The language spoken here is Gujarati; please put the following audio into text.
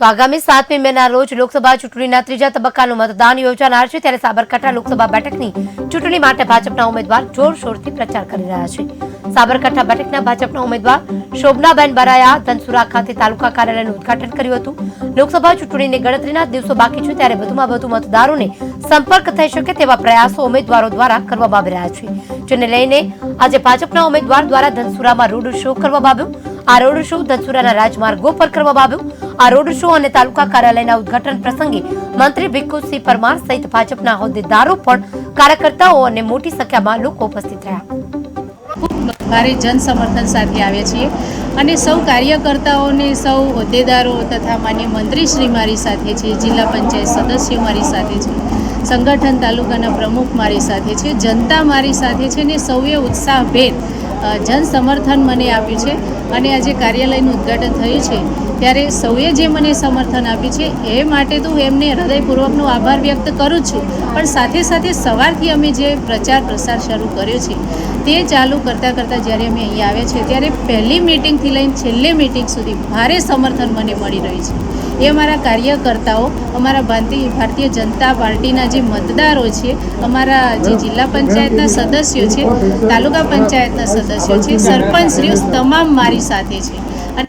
તો આગામી 7મી મેના રોજ લોકસભા ચૂંટણીના ત્રીજા તબક્કાનું મતદાન યોજાનાર છે ત્યારે સાબરકાંઠા લોકસભા બેઠકની ચૂંટણી માટે ભાજપના ઉમેદવાર જોરશોરથી પ્રચાર કરી રહ્યા છે। સાબરકાંઠા બેઠકના ભાજપના ઉમેદવાર શોભનાબેન બરાયા ધનસુરા ખાતે તાલુકા કાર્યાલયનું ઉદ્ઘાટન કર્યું હતું। લોકસભા ચૂંટણીની ગણતરીના દિવસો બાકી છે ત્યારે વધુમાં વધુ મતદારોને સંપર્ક થઈ શકે તેવા પ્રયાસો ઉમેદવારો દ્વારા કરવામાં આવી રહ્યા છે, જેને લઈને આજે ભાજપના ઉમેદવાર દ્વારા ધનસુરામાં રોડ શો કરવામાં આવ્યો। આ રોડ શો ધનસુરાના રાજમાર્ગો પર કરવામાં આવ્યો। આ રોડ શો અને તાલુકા કાર્યાલયના ઉદ્ઘાટન પ્રસંગે મંત્રી ભીખુસિંહ પરમાર સહિત ભાજપના હોદ્દેદારો પણ કાર્યકર્તાઓ અને મોટી સંખ્યામાં લોકો ઉપસ્થિત રહ્યા। ભારે જન સમર્થન સાથે આવ્યા છીએ અને સૌ કાર્યકર્તાઓને સૌ હોદ્દેદારો તથા માન્ય મંત્રીશ્રી મારી સાથે છે, જિલ્લા પંચાયત સદસ્યો મારી સાથે છે, સંગઠન તાલુકાના પ્રમુખ મારી સાથે છે, જનતા મારી સાથે છે ને સૌએ ઉત્સાહભેર જન સમર્થન મને આપ્યું છે અને આજે કાર્યાલયનું ઉદ્ઘાટન થયું છે ત્યારે સૌએ જે મને સમર્થન આપ્યું છે એ માટે તો હું એમને હૃદયપૂર્વકનો આભાર વ્યક્ત કરું છું, પણ સાથે સાથે સવારથી અમે જે પ્રચાર પ્રસાર શરૂ કર્યો છે તે ચાલુ કરતાં જ્યારે અમે અહીંયા આવ્યા છે ત્યારે પહેલી મિટિંગથી લઈને છેલ્લી મિટિંગ સુધી ભારે સમર્થન મને મળી રહ્યું છે। એ અમારા કાર્યકર્તાઓ, અમારા ભારતીય જનતા પાર્ટીના જે મતદારો છે, અમારા જે જિલ્લા પંચાયતના સદસ્યો છે, તાલુકા પંચાયતના સદસ્યો છે, સરપંચશ્રીઓ તમામ મારી સાથે છે।